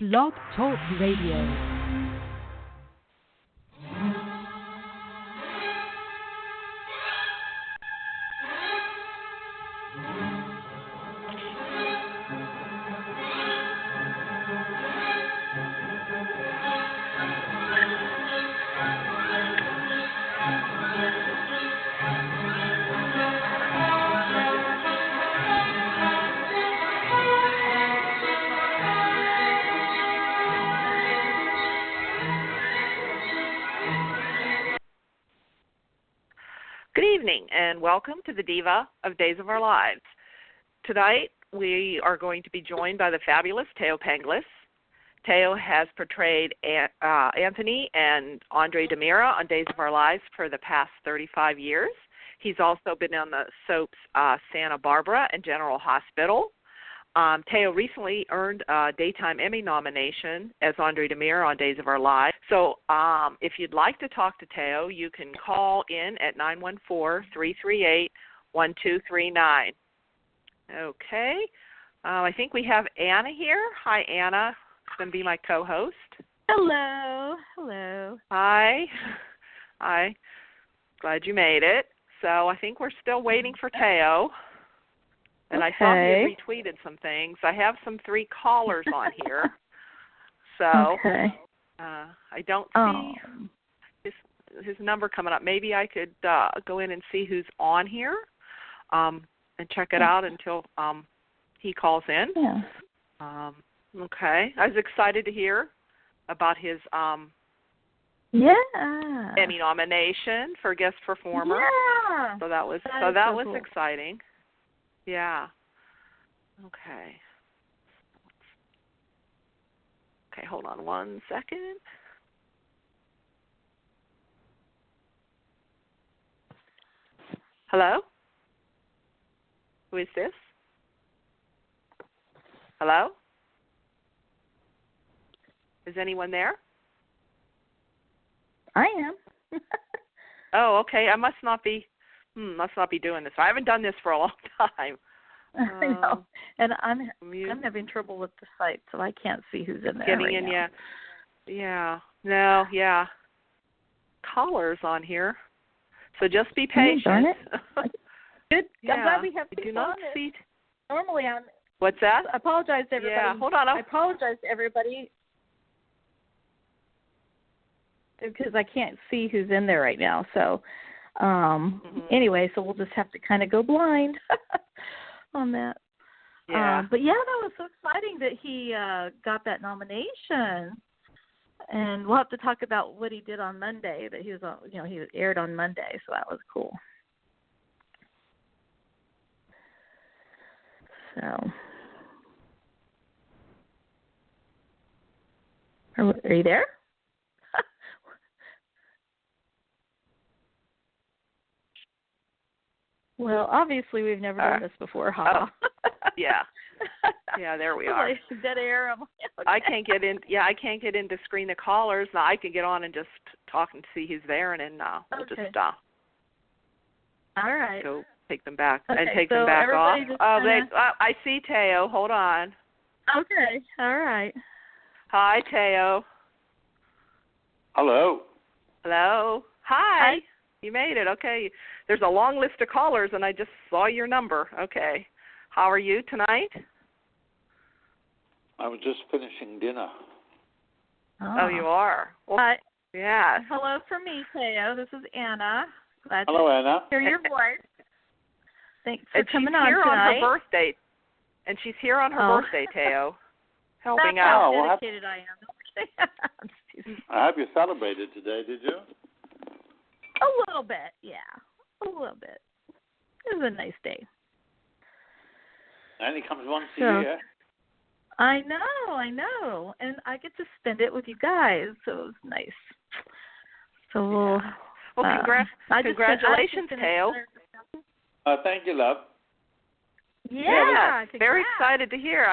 Blog Talk Radio. And welcome to the Diva of Days of Our Lives. Tonight, we are going to be joined by the fabulous Thaao Penghlis. Thaao has portrayed Anthony and Andre DiMera on Days of Our Lives for the past 35 years. He's also been on the soaps Santa Barbara and General Hospital. Thaao recently earned a Daytime Emmy nomination as Andre DiMera on Days of Our Lives. So if you'd like to talk to Thaao, you can call in at 914-338-1239. Okay. I think we have Anna here. Hi, Anna. She's going to be my co-host. Hello. Hello. Hi. Hi. Glad you made it. So I think we're still waiting for Thaao. And okay. I saw he had retweeted some things. I have some 3 callers on here. So okay. I don't see his number coming up. Maybe I could go in and see who's on here and check it out until he calls in. Yeah. Okay. I was excited to hear about his Emmy nomination for guest performer. Yeah. So that was cool. exciting. Yeah. Okay. Okay, hold on one second. Hello? Who is this? Hello? Is anyone there? I am. Oh, okay. I must not be doing this. I haven't done this for a long time. I know, and I'm having trouble with the site, so I can't see who's in there. Getting in, now. yeah. No, yeah. Callers on here, so just be patient. Darn it. Good. Yeah. I'm glad we have people I do not on this. see. Normally, What's that? I apologize to everybody. Yeah, hold on. I apologize to everybody because I can't see who's in there right now. So. Anyway, so we'll just have to kind of go blind on that. Yeah. But yeah, that was so exciting that he got that nomination. And we'll have to talk about what he did on Monday. That he was, he aired on Monday, so that was cool. So, are you there? Well, obviously we've never done this before, huh? Oh. Yeah. Yeah, there we are. Dead air. I'm like, okay. I can't get in. Yeah, I can't get in to screen the callers. Now I can get on and just talk and see who's there, and then we'll just all right. go take them back okay, and take so them back off. I see Thaao. Hold on. Okay. All right. Hi, Thaao. Hello. Hello. Hi. You made it. Okay. There's a long list of callers, and I just saw your number. Okay. How are you tonight? I was just finishing dinner. Oh, you are? Well, yeah. Hello from me, Thaao. This is Anna. Glad Hello, Anna. to hear your voice. Thanks for coming on tonight. She's here on her birthday. And she's here on her birthday, Thaao. Helping That's out. how dedicated I am. I hope you celebrated today, did you? A little bit, yeah. A little bit. It was a nice day. And he comes once a year. I know. And I get to spend it with you guys, so it was nice. So congratulations, Thaao. Thank you, love. Yeah, very excited to hear.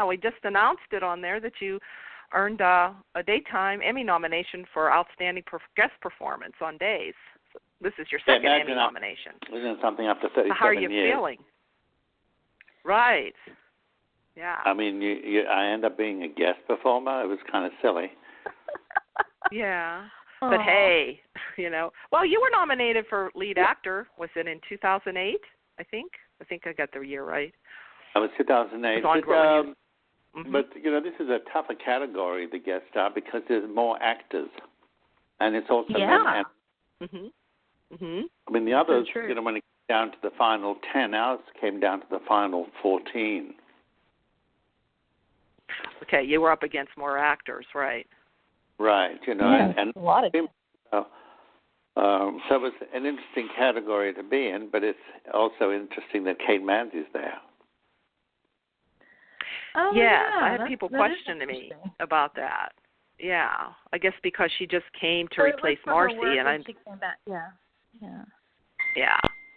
We just announced it on there that you earned a Daytime Emmy nomination for Outstanding Guest Performance on Days. So this is your second Emmy nomination. Isn't it something after 37 years? How are you feeling? Right. Yeah. I mean, I end up being a guest performer. It was kind of silly. Yeah. Aww. But hey, well, you were nominated for lead actor. Was it in 2008? I think I got the year right. It was 2008. But this is a tougher category, the guest star, because there's more actors, and it's also men. I mean, the others, when it came down to the final 10, ours came down to the final 14. Okay, you were up against more actors, right? Right, and a lot of so it was an interesting category to be in, but it's also interesting that Kate Manzi's there. Oh, yes, yeah, I had people questioning me about that. Yeah, I guess because she just came to replace Marcy, and she came back. Yeah.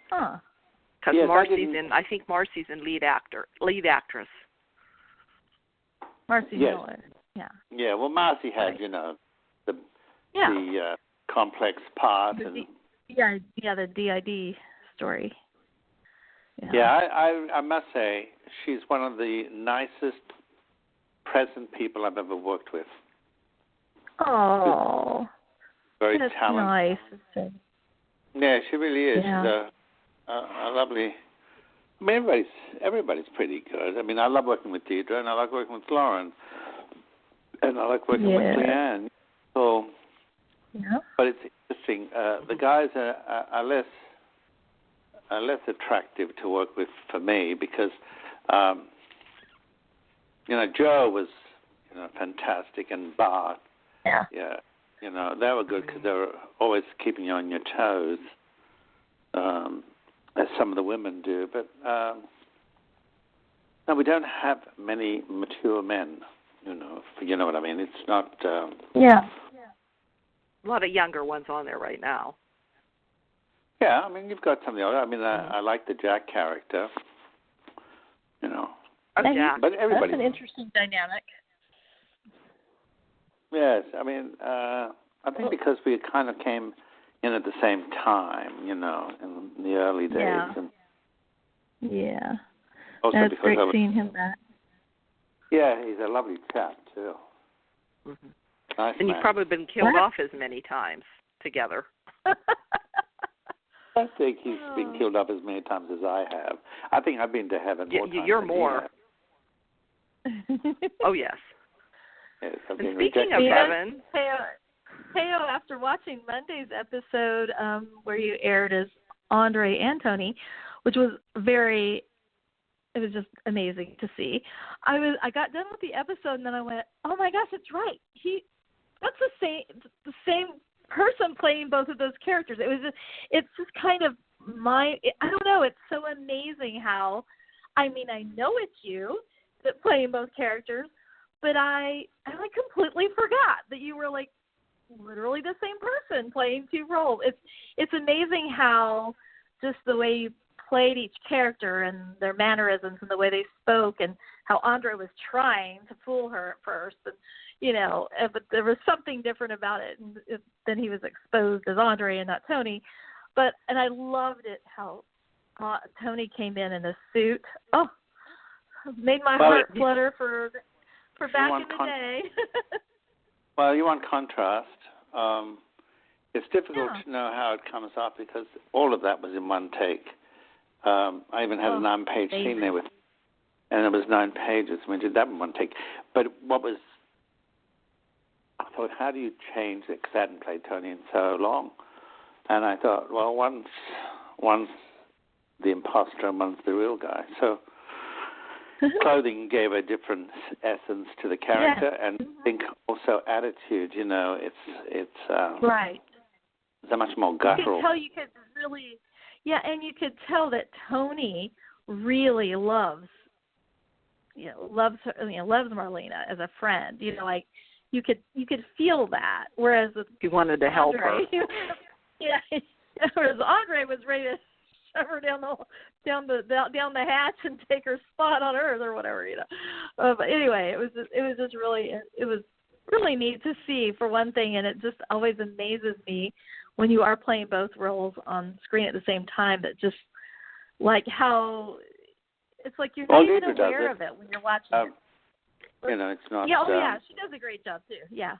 Huh. Because I think Marcy's in lead actress. Marcy Miller. Yeah. Yeah. Well, Marcy had the complex part the DID story. I must say she's one of the nicest present people I've ever worked with. Oh, very that's talented. Nice. Yeah, she really is. Yeah. She's a lovely. I mean, everybody's pretty good. I mean, I love working with Deidre, and I like working with Lauren, and I like working with Leanne. So, but it's interesting. The guys are less attractive to work with for me because, Joe was, fantastic, and Bart. Yeah. Yeah. They were good because they were always keeping you on your toes, as some of the women do. But no, we don't have many mature men. You know what I mean. It's not. A lot of younger ones on there right now. Yeah, I mean, you've got some of the other. I mean, I like the Jack character. Jack. But everybody. That's an interesting dynamic. Yes, I mean, I think because we kind of came in at the same time, in the early days. Yeah. Also That's because great seeing him back. Yeah, he's a lovely chap, too. Mm-hmm. Nice and man. you've probably been killed off as many times together. I think he's been killed up as many times as I have. I think I've been to heaven more times You're than more. Oh, yes. Yes, and speaking of heaven... Thaao, after watching Monday's episode where you aired as Andre and Tony, which was it was just amazing to see. I got done with the episode and then I went, oh my gosh, it's right. That's the same person playing both of those characters. It's just kind of I don't know. It's so amazing how, I mean, I know it's you that playing both characters, but I completely forgot that you were like literally the same person playing two roles. It's amazing how just the way you played each character and their mannerisms and the way they spoke and how Andre was trying to fool her at first, and but there was something different about it, and then he was exposed as Andre and not Tony. And I loved it how Tony came in a suit. Oh, made my heart flutter for back in the day. Well, you want contrast. It's difficult to know how it comes up because all of that was in one take. I even had a 9-page scene there and it was 9 pages. We did that in one take. But I thought, how do you change it? Because I hadn't played Tony in so long. And I thought, well, one's the imposter and one's the real guy. So clothing gave a different essence to the character, and I think also attitude. It's right. It's much more guttural. You could tell that Tony really loves Marlena as a friend. Like you could feel that. Whereas he wanted to help her. Whereas Andre was ready to shove her down the hatch and take her spot on Earth or whatever. But anyway, it was really neat to see, for one thing, and it just always amazes me when you are playing both roles on screen at the same time, that just like how It's like you're not Well, even Deidre aware does of it when you're watching it. It's not. Yeah, yeah, she does a great job too. Yeah.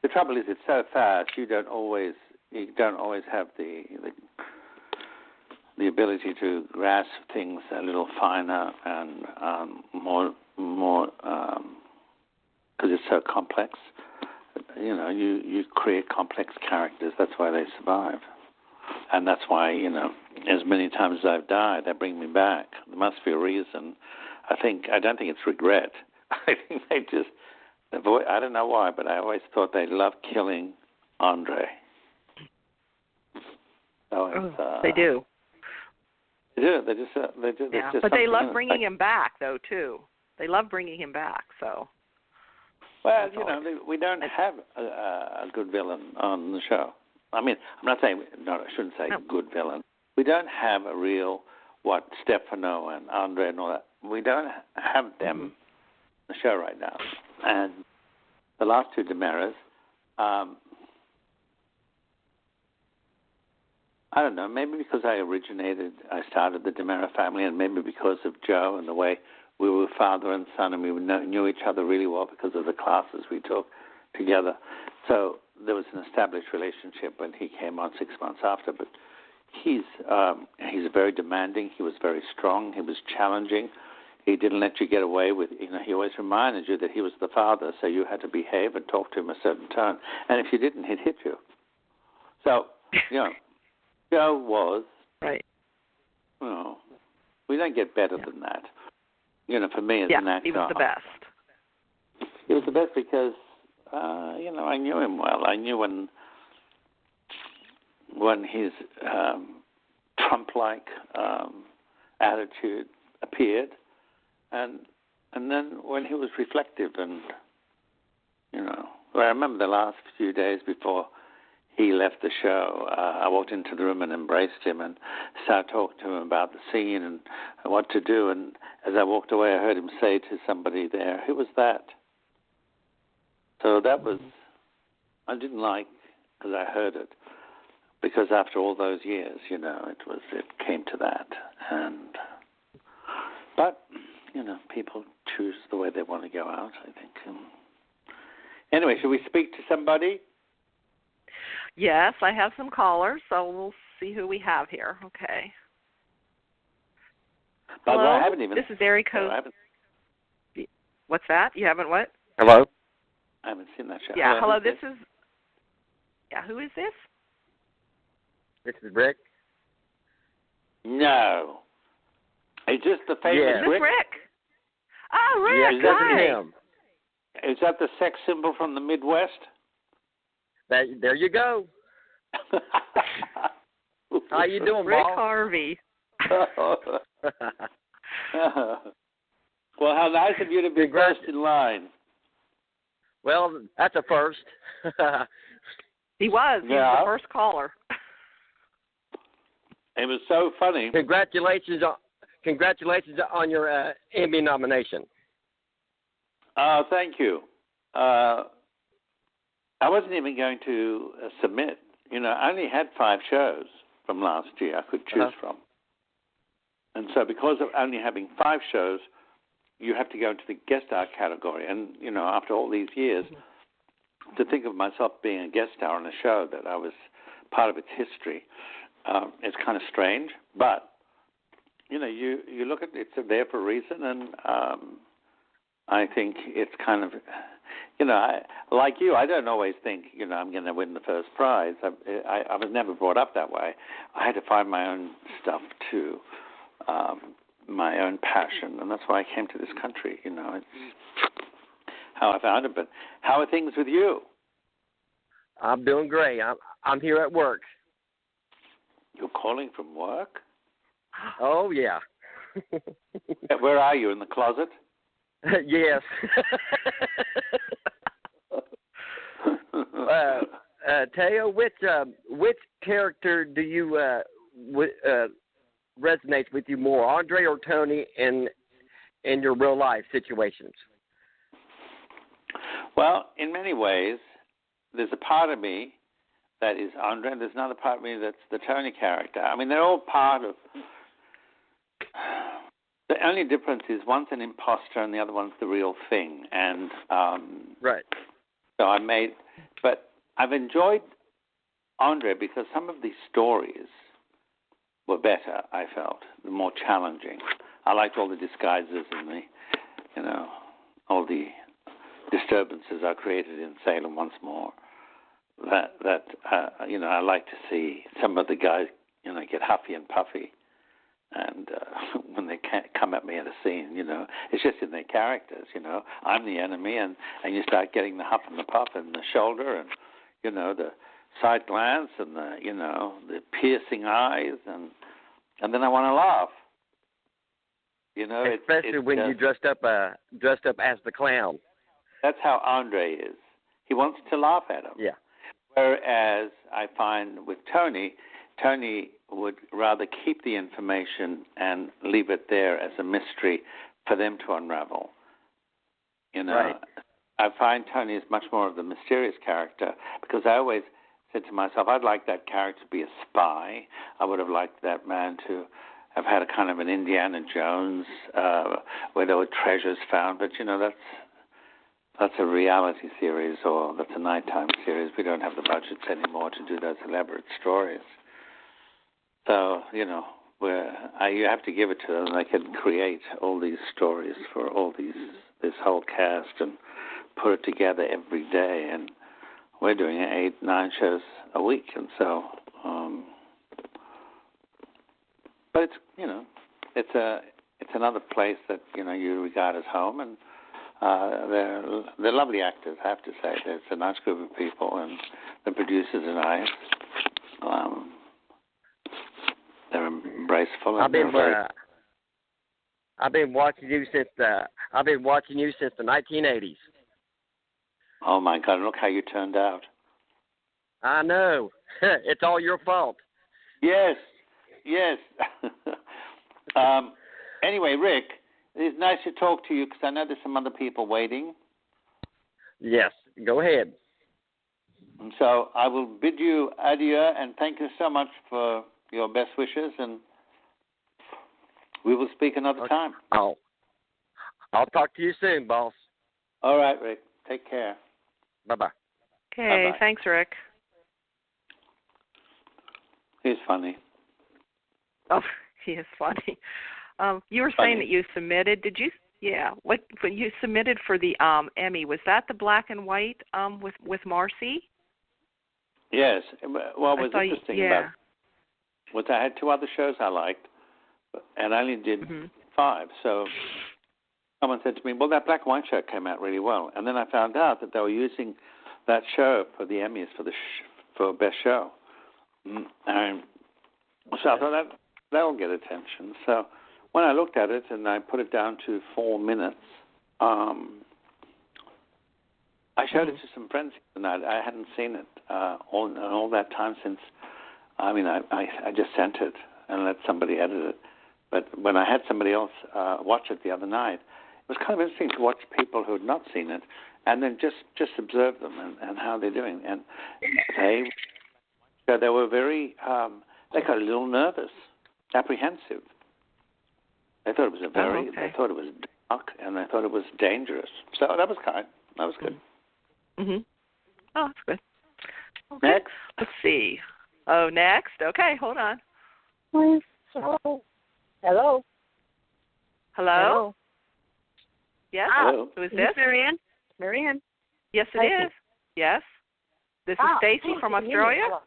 The trouble is, it's so fast. You don't always have the ability to grasp things a little finer and more because it's so complex. You create complex characters. That's why they survive, and that's why as many times as I've died, they bring me back. There must be a reason. I don't think it's regret. I think they just avoid. I don't know why, but I always thought they loved killing Andre. So they do. They do. Yeah, but they love bringing him back, though, too. They love bringing him back. So. Well, we don't have a good villain on the show. I mean, I'm not saying. No, I shouldn't say good villain. We don't have a real Stefano and Andre and all that. We don't have them on the show right now. And the last two DiMeras, I don't know, maybe because I started the DiMera family, and maybe because of Joe and the way we were father and son, and we knew each other really well because of the classes we took together. So there was an established relationship when he came on 6 months after. But he's very demanding. He was very strong. He was challenging. He didn't let you get away with, he always reminded you that he was the father, so you had to behave and talk to him a certain tone. And if you didn't, he'd hit you. So, Joe was, right. We don't get better than that. For me as an actor. He was the best. He was the best because, I knew him well. I knew when his Trump-like attitude appeared, and then when he was reflective and, I remember the last few days before he left the show, I walked into the room and embraced him and started talking to him about the scene and what to do. And as I walked away, I heard him say to somebody there, "Who was that?" So that was, I didn't like, because I heard it, because after all those years, it came to that. But people choose the way they want to go out, I think. Anyway, should we speak to somebody? Yes, I have some callers, so we'll see who we have here. Okay. Hello? Hello? I haven't even. This is area code. What's that? You haven't what? Hello? I haven't seen that show. Yeah, hello, this is... Yeah, who is this? This is Rick. No. Is this the famous Is this Rick? Oh, Rick, yes, hi. this is him. Is that the sex symbol from the Midwest? There you go. How you doing, Rick Paul? Harvey. Well, how nice of you to be first in line. Well, that's a first. He was. He was the first caller. It was so funny. Congratulations on your Emmy nomination. Thank you. I wasn't even going to submit. I only had 5 shows from last year I could choose from. And so because of only having 5 shows, you have to go into the guest star category. And, after all these years, to think of myself being a guest star on a show that I was part of its history, it's kind of strange. But, you look at it, it's there for a reason. And I think it's kind of... like you, I don't always think, I'm going to win the first prize. I was never brought up that way. I had to find my own stuff too, my own passion, and that's why I came to this country. It's how I found it. But how are things with you? I'm doing great. I'm here at work. You're calling from work? Oh, yeah. Where are you, in the closet? Yes. Thaao, which character do you resonates with you more, Andre or Tony, in your real life situations? Well, in many ways, there's a part of me that is Andre, and there's another part of me that's the Tony character. I mean, they're all part of The only difference is one's an imposter and the other one's the real thing. And Right. so but I've enjoyed Andre because some of these stories were better, I felt, more challenging. I liked all the disguises and all the disturbances are created in Salem once more. I like to see some of the guys, get huffy and puffy. And when they come at me at a scene, it's just in their characters, I'm the enemy, and you start getting the huff and the puff and the shoulder and, the side glance and the piercing eyes, and then I want to laugh. Especially when you dressed up as the clown. That's how Andre is. He wants to laugh at him. Yeah. Whereas I find with Tony would rather keep the information and leave it there as a mystery for them to unravel. Right. I find Tony is much more of the mysterious character because I always said to myself, I'd like that character to be a spy. I would have liked that man to have had a kind of an Indiana Jones where there were treasures found. But, that's a reality series or that's a nighttime series. We don't have the budgets anymore to do those elaborate stories. So, you have to give it to them. They can create all these stories for this whole cast and put it together every day. And we're doing 8-9 shows a week. And so, but it's another place that, you regard as home. And they're lovely actors, I have to say. It's a nice group of people, and the producers are nice. They're embraceful. I've been watching you since the 1980s. Oh my God! Look how you turned out. I know. It's all your fault. Yes. Anyway, Rick, it's nice to talk to you because I know there's some other people waiting. Yes, go ahead. And so I will bid you adieu and thank you so much for your best wishes, and we will speak another time. I'll talk to you soon, boss. All right, Rick. Take care. Bye-bye. Okay, Bye-bye. Thanks, Rick. He's funny. Oh, he is funny. You were saying that you submitted. Did you? Yeah. When you submitted for the Emmy, was that the black and white with Marcy? Yes. What was interesting about was I had 2 other shows I liked, and I only did 5. So someone said to me, well, that black and white show came out really well. And then I found out that they were using that show for the Emmys for Best Show. And so I thought that will get attention. So when I looked at it and I put it down to 4 minutes, I showed it to some friends tonight. I hadn't seen it all that time since. I mean, I just sent it and let somebody edit it. But when I had somebody else watch it the other night, it was kind of interesting to watch people who had not seen it and then just observe them and how they're doing. And they were very, they got a little nervous, apprehensive. They thought it was they thought it was dark and they thought it was dangerous. So that was good. Mhm. Oh, that's good. Okay. Next. Let's see. Oh, next. Okay, hold on. Please. Hello. Hello. Hello. Yes. Hello. Who is Is this? this Marianne? Marianne. Yes, it is. Yes. This is Stacy from Australia.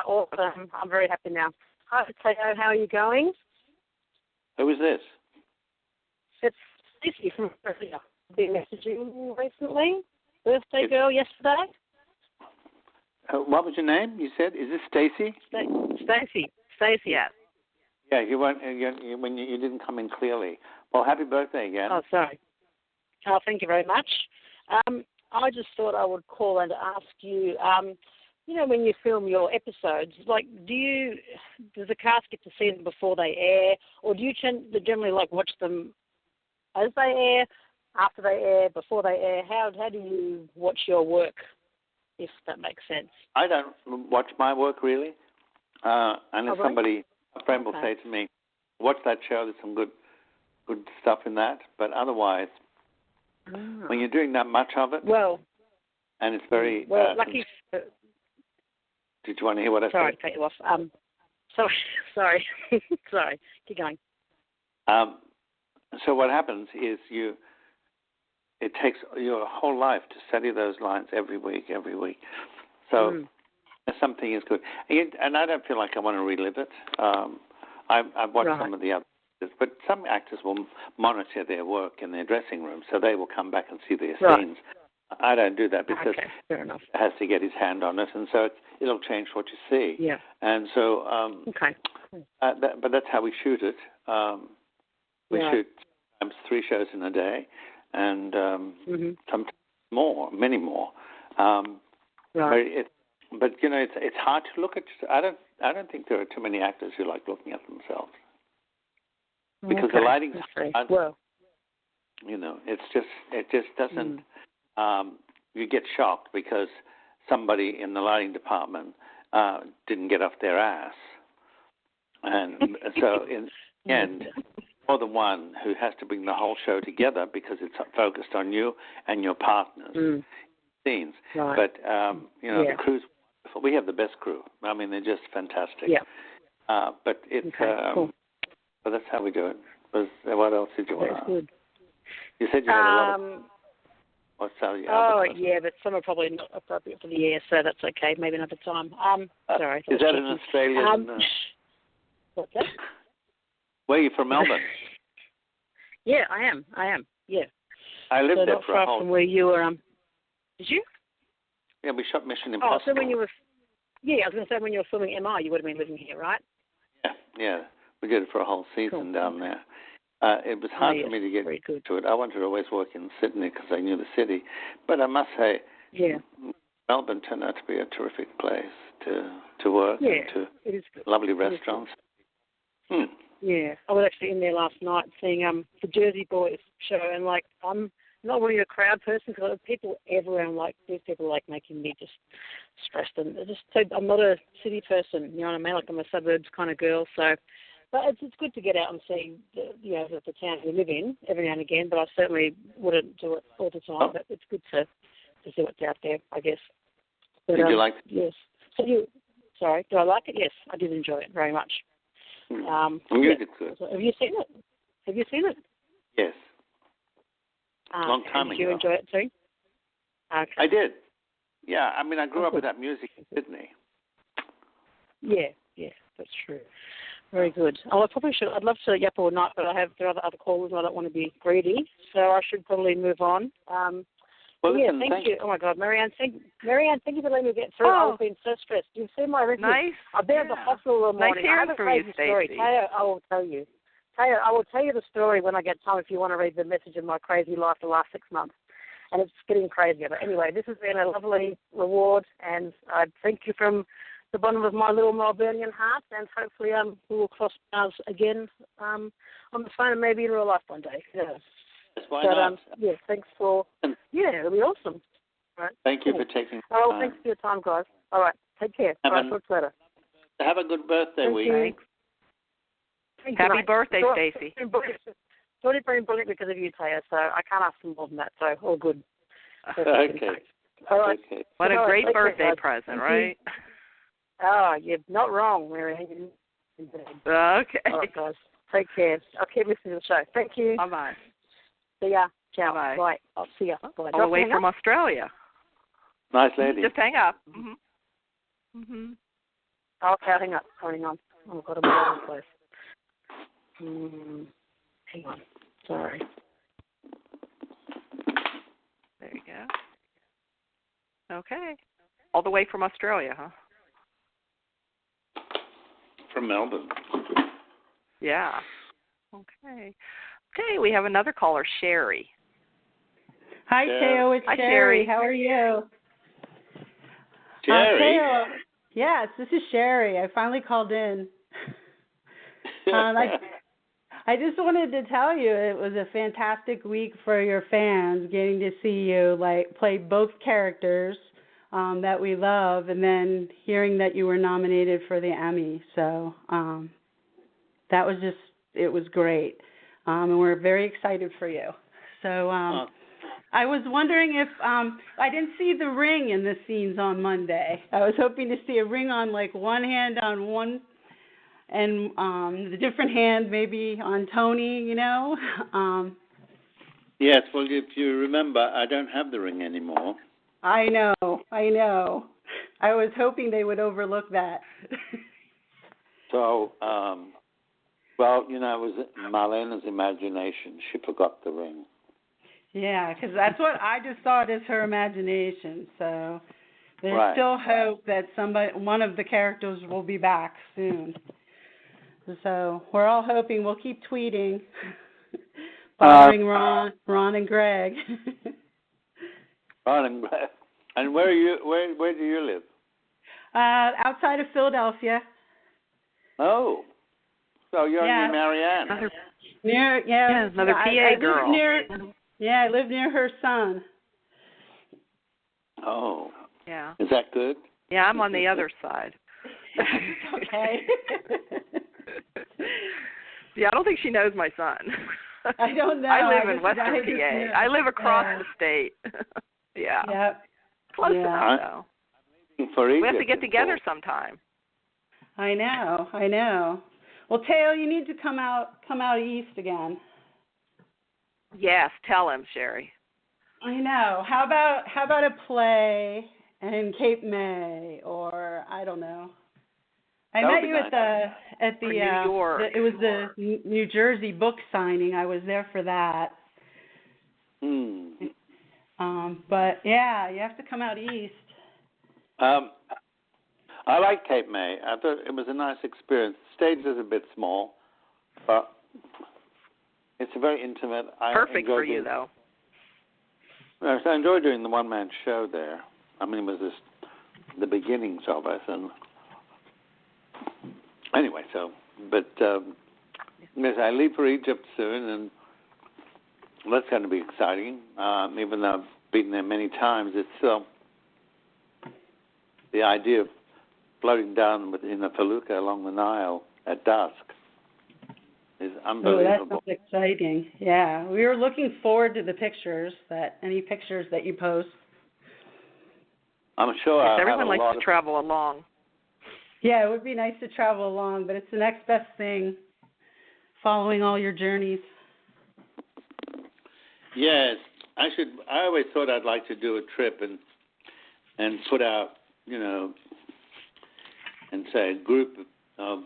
Awesome. I'm very happy now. Hi, Thaao. How are you going? Who is this? It's Stacy from Australia. I've been messaging recently. Birthday girl yesterday. What was your name? You said, is this Stacy? Stacy. Yes. Yeah, you weren't. When you didn't come in clearly. Well, happy birthday again. Oh, sorry. Oh, thank you very much. I just thought I would call and ask you. When you film your episodes, does the cast get to see them before they air, or do you generally watch them as they air, after they air, before they air? How do you watch your work, if that makes sense? I don't watch my work really, unless a friend will say to me, watch that show. There's some good stuff in that. But otherwise, when you're doing that much of it, and it's very lucky. Did you want to hear what I said? Sorry, cut you off. Sorry. Sorry. Keep going. So what happens is it takes your whole life to study those lines every week. So something is good. And I don't feel like I want to relive it. I've watched some of the others, but some actors will monitor their work in their dressing room, so they will come back and see their scenes. I don't do that because fair enough. he has to get his hand on it, and so it'll change what you see. Yeah. And so, but that's how we shoot it. We shoot sometimes 3 shows in a day, and sometimes more, many more. But you know, it's hard to look at. I don't think there are too many actors who like looking at themselves because the lighting. You know, it just doesn't. You get shocked because somebody in the lighting department didn't get off their ass, and so in the end, more than one who has to bring the whole show together because it's focused on you and your partners scenes. But you know, the crew's wonderful. We have the best crew. I mean, they're just fantastic. But it's cool. But that's how we do it. What else did you want to ask? Good. You said you had a lot of. But some are probably not appropriate for the air, so that's okay. Maybe another time. Sorry. Is that an Australian? What's that? Where are you from, Melbourne? Yeah, I am. Yeah. I lived there not for far a whole. From where you were. Did you? Yeah, we shot Mission Impossible. So when you were, I was going to say when you were filming MI, you would have been living here, right? Yeah. We did it for a whole season down there. It was hard for me to get to it. I wanted to always work in Sydney because I knew the city. But I must say, Melbourne turned out to be a terrific place to work and to lovely restaurants. Yeah, I was actually in there last night seeing the Jersey Boys show, and like I'm not really a crowd person because there's people everywhere. And like these people like making me just stressed, and I'm not a city person. You know what I mean? Like I'm a suburbs kind of girl, so. But it's good to get out and see the town we live in every now and again. But I certainly wouldn't do it all the time. But it's good to see what's out there, I guess. But, did you like it? Yes. Sorry, do I like it? Yes, I did enjoy it very much. The music's good. Have you seen it? Yes. Long time ago. Did you enjoy it too? Okay. I did. Yeah, I mean, I grew up with that music in Sydney. Yeah, that's true. Very good. I probably should. I'd love to yap all night, but there are other callers, and I don't want to be greedy, so I should probably move on. Listen, thank you. Oh my God, Marianne, thank you for letting me get through. I've been so stressed. You've seen my review. Nice. I've been at the hospital all morning. Nice hearing from you, Stacey. Thaao, I will tell you. Thaao, I will tell you the story when I get time if you want to read the message of my crazy life the last 6 months. And it's getting crazier. But anyway, this has been a lovely reward, and I thank you from the bottom of my little Melburnian heart, and hopefully we will cross paths again on the phone and maybe in real life one day. Yes, why not? Thanks for. It'll be awesome. Right. Thank you for taking. All right, thanks for your time, guys. All right, take care. All right, talk later. Have a good birthday week. Thank Happy birthday, Stacey. It's already been brilliant because of you, Thaao, so I can't ask for more than that. So all good. Okay. All right. Okay. What a great birthday present, right? Oh, you're not wrong, Marianne. Okay. All right, guys. Take care. I'll keep listening to the show. Thank you. Bye-bye. See ya. Ciao. Bye. Bye. I'll see ya. Bye. All the way from Australia. Nice lady. Just hang up. Okay, I'll hang up. Hang on. Oh, God, I'm all over the place. Hang on. Sorry. There you go. Okay. All the way from Australia, huh? From Melbourne. Yeah. Okay. Okay, we have another caller, Sherry. Hi, Thaao. It's Sherry. How are you? Sherry? Thaao, yes, this is Sherry. I finally called in. I just wanted to tell you it was a fantastic week for your fans, getting to see you play both characters that we love, and then hearing that you were nominated for the Emmy. So that was just was great, and we're very excited for you. So I was wondering if I didn't see the ring in the scenes on Monday. I was hoping to see a ring on like one hand on one, and the different hand maybe on Tony. You know. Yes. Well, if you remember, I don't have the ring anymore. I know. I was hoping they would overlook that. So, well, you know, it was Marlena's imagination. She forgot the ring. Yeah, because that's what I just thought is her imagination. So there's still hope that one of the characters will be back soon. So we're all hoping. We'll keep tweeting, bothering Ron and Greg. Ron and Greg. And where are you? Where do you live? Outside of Philadelphia. Oh, so you're near Marianne. Another PA girl. I live near her son. Oh. Yeah. Is that good? Yeah, I'm on the other side. Okay. Yeah, I don't think she knows my son. I don't know. I live in Western PA. I live across the state. Yeah. Yep. Close enough, though. We have to get together sometime. I know. Well, Thaao, you need to come out east again. Yes, tell him, Sherry. I know. How about a play in Cape May, or I don't know. I met you at the New York. It was the New Jersey book signing. I was there for that. But yeah, you have to come out east. I like Cape May. I thought it was a nice experience. The stage is a bit small, but it's very intimate. Perfect for you, though. So I enjoyed doing the one-man show there. I mean, it was just the beginnings of it. And anyway, yes, I leave for Egypt soon, and that's going to be exciting. Even though I've been there many times, it's the idea of floating down in a felucca along the Nile at dusk is unbelievable. Oh, that's exciting. Yeah, we were looking forward to the pictures, any pictures that you post. I'm sure everyone likes to travel along. Yeah, it would be nice to travel along, but it's the next best thing, following all your journeys. Yes, I always thought I'd like to do a trip and put out, and say a group of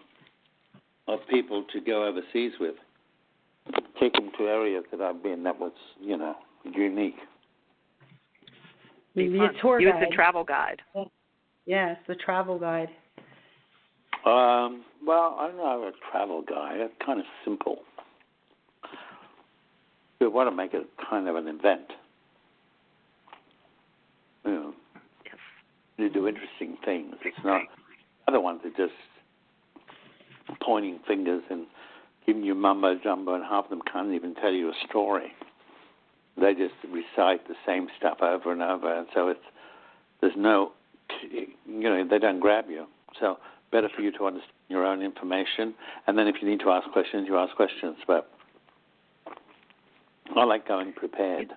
people to go overseas with. Take them to areas that I've been that was, unique. Maybe a tour guide. Use the travel guide. Yes, the travel guide. Well, I don't know, a travel guide. It's kind of simple. We want to make it kind of an event. Yes. You do interesting things. It's not other ones are just pointing fingers and giving you mumbo jumbo, and half of them can't even tell you a story. They just recite the same stuff over and over, and so there's no, they don't grab you. So better for you to understand your own information, and then if you need to ask questions, you ask questions. But I like going prepared.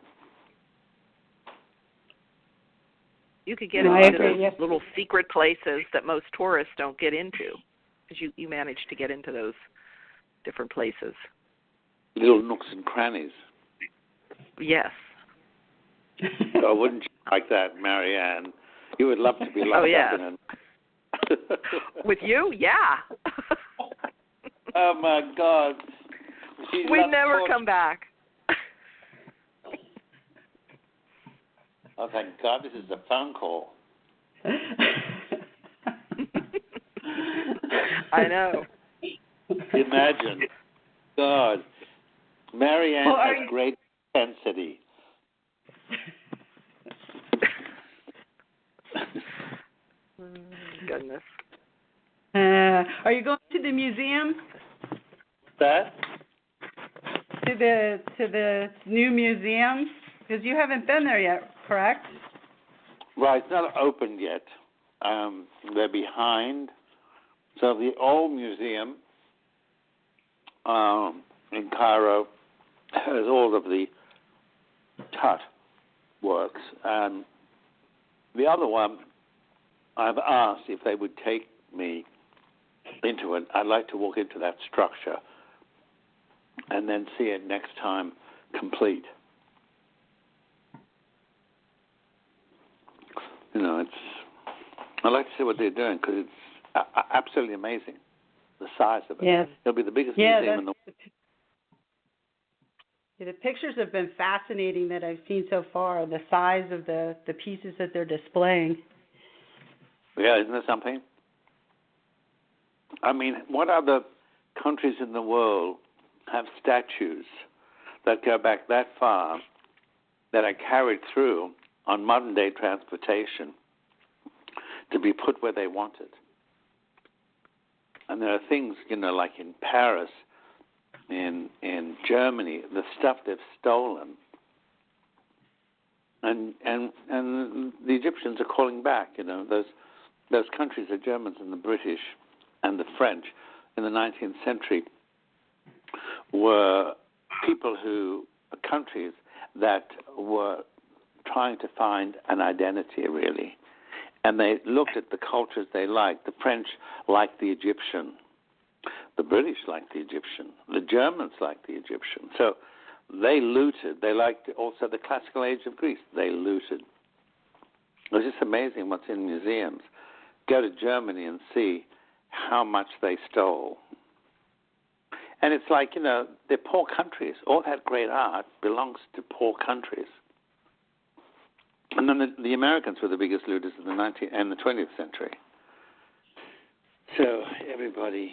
You could get into those little secret places that most tourists don't get into, because you manage to get into those different places. Little nooks and crannies. Yes. Oh, wouldn't you like that, Marianne? You would love to be locked up in With you? Yeah. Oh, my God. We never come back. Oh, thank God, this is a phone call. I know. Imagine. God. Marianne has great intensity. Goodness. Are you going to the museum? That? To the new museum? Because you haven't been there yet, correct? Right, it's not open yet. They're behind. So the old museum in Cairo has all of the Tut works. And the other one, I've asked if they would take me into it. I'd like to walk into that structure and then see it next time complete. I'd like to see what they're doing because it's absolutely amazing, the size of it. Yes. It'll be the biggest museum in the world. The pictures have been fascinating that I've seen so far, the size of the pieces that they're displaying. Yeah, isn't that something? I mean, what other countries in the world have statues that go back that far, that are carried through on modern-day transportation to be put where they want it? And there are things, like in Paris, in Germany, the stuff they've stolen, and the Egyptians are calling back. Those countries, the Germans and the British and the French in the 19th century, were countries that were trying to find an identity, really. And they looked at the cultures they liked. The French liked the Egyptian. The British liked the Egyptian. The Germans liked the Egyptian. So they looted. They liked also the classical age of Greece. They looted. It's just amazing what's in museums. Go to Germany and see how much they stole. And it's like, they're poor countries. All that great art belongs to poor countries. And then the Americans were the biggest looters of the 19th and the 20th century. So everybody,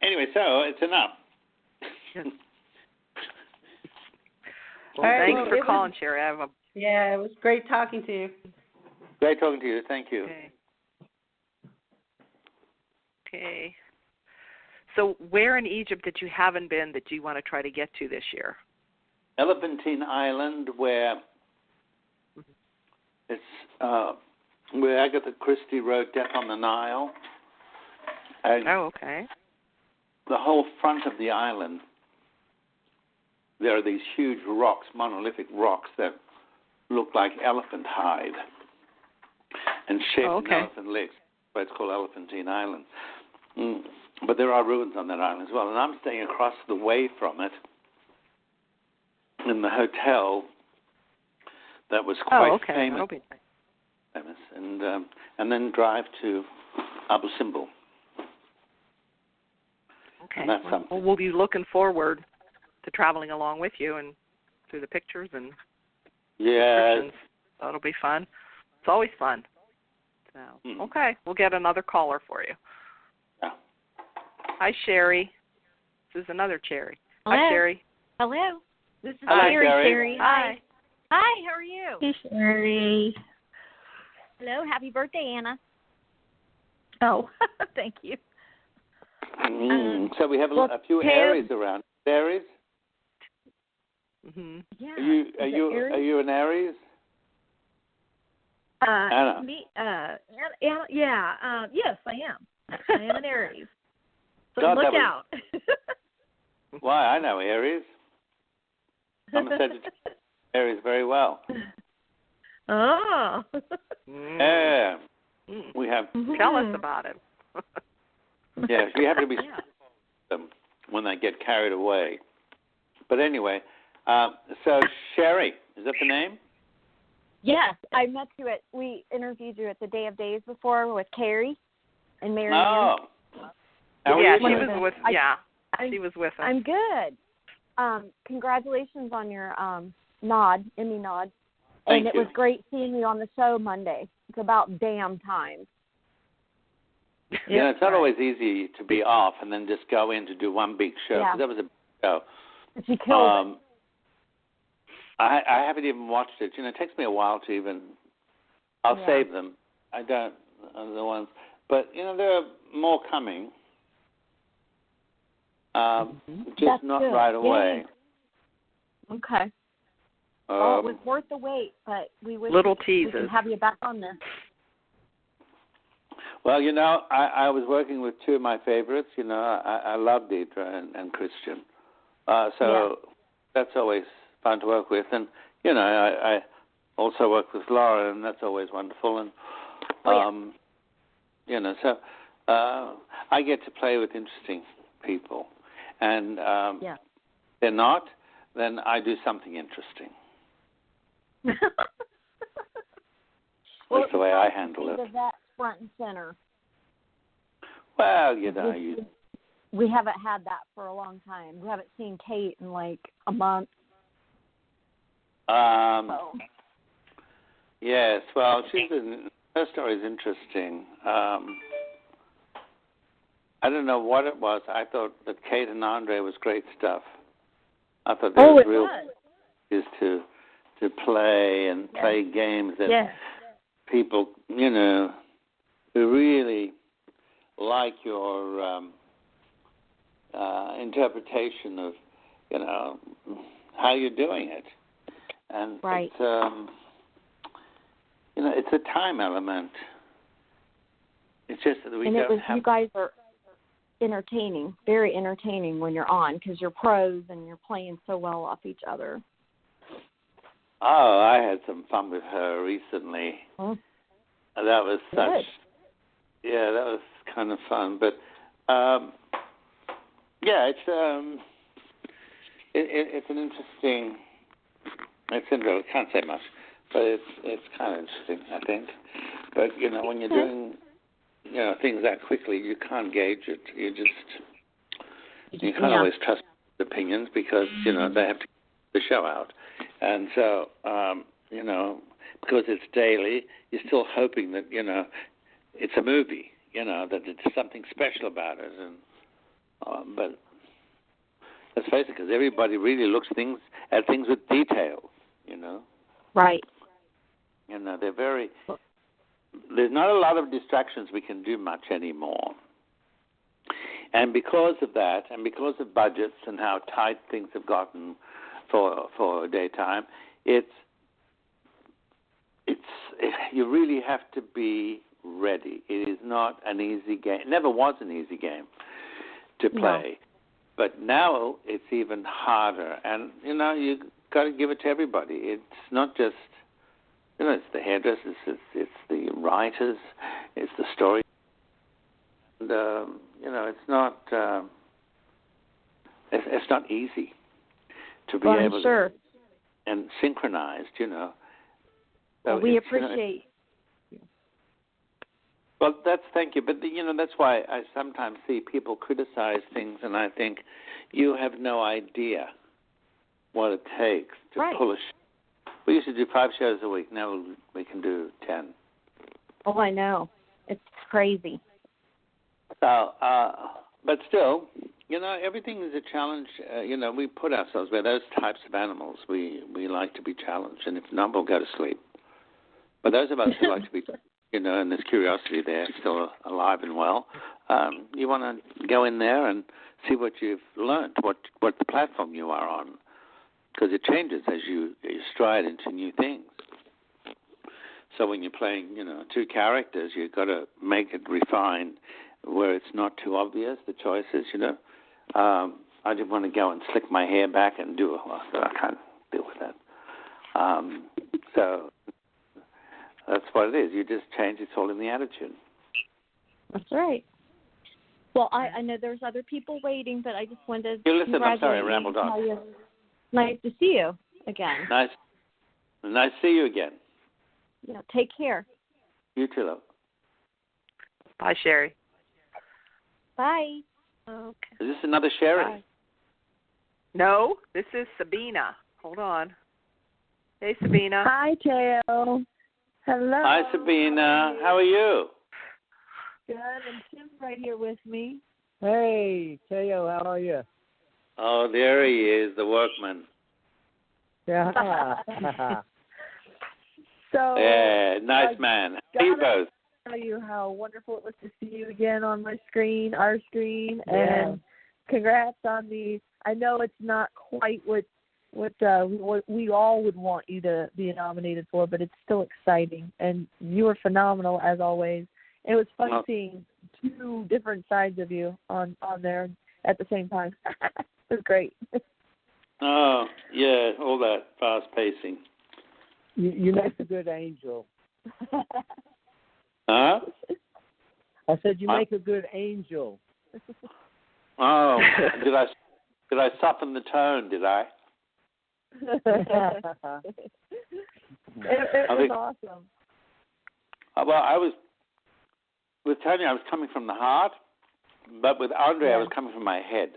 Anyway, so it's enough. Well, thanks for calling, Sherry. Yeah, it was great talking to you. Great talking to you. Thank you. Okay. So where in Egypt that you haven't been that you want to try to get to this year? Elephantine Island, where it's where Agatha Christie wrote Death on the Nile. And okay. The whole front of the island, there are these huge rocks, monolithic rocks that look like elephant hide and shaped in elephant legs. But it's called Elephantine Island. But there are ruins on that island as well. And I'm staying across the way from it in the hotel that was quite famous. And then drive to Abu Simbel. Okay. And that's something. Well, we'll be looking forward to traveling along with you and through the pictures and descriptions. That'll be fun. It's always fun. So, okay, we'll get another caller for you. Yeah. Hi, Sherry. This is another Sherry. Hello. Hi, Sherry. Hello. This is Sherry. Hi. Hi, how are you? Hey, Sherry. Hello, happy birthday, Anna. Oh, thank you. So we have a few Aries around. Aries? Mm-hmm. Yeah. Are you an Aries? Anna. Me, Anna, yes, I am. I am an Aries. So God, look out. Why? I know Aries. I'm a Sagittarius. Aries very well. Oh. Yeah. We have. Tell us about it. Yes, you have to be them when they get carried away. But anyway, so Sherry, is that the name? Yes, I met you we interviewed you at the Day of Days before with Carrie and Mary. Oh. Yeah, she was with. She was with us. I'm good. Congratulations on your Emmy nod. Thank you. It was great seeing you on the show Monday. It's about damn time. Yeah, it's not always easy to be off and then just go in to do one big show. Yeah. 'Cause that was a big show. But you killed it. I haven't even watched it. It takes me a while to even. I'll save them. I don't. The ones, but there are more coming. Just That's not good. right away. Yeah. Okay. Well, it was worth the wait, but we wish little we teases. could have you back on this. Well, I was working with two of my favorites. I love Deidre and Christian. So that's always fun to work with. And, I also work with Laura, and that's always wonderful. And, so I get to play with interesting people. And if they're not, then I do something interesting. That's the way I handle it. That front and center. Well, we haven't had that for a long time. We haven't seen Kate in like a month. Yes, well, her story is interesting. I don't know what it was. I thought that Kate and Andre was great stuff. I thought there was real is to play and play games that people, who really like your interpretation of, how you're doing it. And it's a time element. It's just that you guys are entertaining, very entertaining when you're on because you're pros and you're playing so well off each other. Oh, I had some fun with her recently. That was that was kind of fun. But it's an interesting. I can't say much, but it's kind of interesting, I think. But when you're doing things that quickly, you can't gauge it. You can't always trust opinions because they have to get the show out, and so because it's daily, you're still hoping that it's a movie, that there's something special about it, and but let's face it, because everybody really looks at things with detail, Right. They're very. There's not a lot of distractions we can do much anymore. And because of that, and because of budgets and how tight things have gotten for daytime, it's you really have to be ready. It is not an easy game. It never was an easy game to play. No. But now it's even harder. And, you got to give it to everybody. It's not just, it's the hairdressers, it's the writers, it's the story. And, it's not easy to be able to, and synchronized, So we appreciate. Well, thank you. But, that's why I sometimes see people criticize things, and I think you have no idea what it takes to pull a show. We used to do 5 shows a week. Now we can do 10. Oh, I know. It's crazy. So, but still, everything is a challenge. We put ourselves, we're those types of animals. We like to be challenged, and if not, we'll go to sleep. But those of us who like to be, and there's curiosity there, still alive and well, you want to go in there and see what you've learned, what the platform you are on, because it changes as you stride into new things. So when you're playing, 2 characters, you've got to make it refined where it's not too obvious, the choices, I didn't want to go and slick my hair back and do it. Well, I can't deal with that. So that's what it is. You just change. It's all in the attitude. That's right. Well, I know there's other people waiting, but I just wanted to listen, I'm sorry, I rambled on. Nice to see you again. Nice to see you again. Yeah, take care. You too, love. Bye, Sherry. Bye. Okay. Is this another Sherry? Bye. No, this is Sabina. Hold on. Hey, Sabina. Hi, Thaao. Hello. Hi, Sabina. How are you? Good, and Tim's right here with me. Hey, Thaao, how are you? Oh, there he is, the workman. Yeah. So. Yeah, nice man. How are you both? Tell you how wonderful it was to see you again on my screen, our screen, Yeah. and congrats on the. I know it's not quite what we all would want you to be nominated for, but it's still exciting, and you were phenomenal as always. It was fun seeing two different sides of you on there at the same time. It was great. Oh, yeah, all that fast pacing. You make a good angel. Huh? I said you make a good angel. Oh, did I soften the tone? Did I? It was awesome. Well, I was with Tony. I was coming from the heart, but with Andre, I was coming from my head.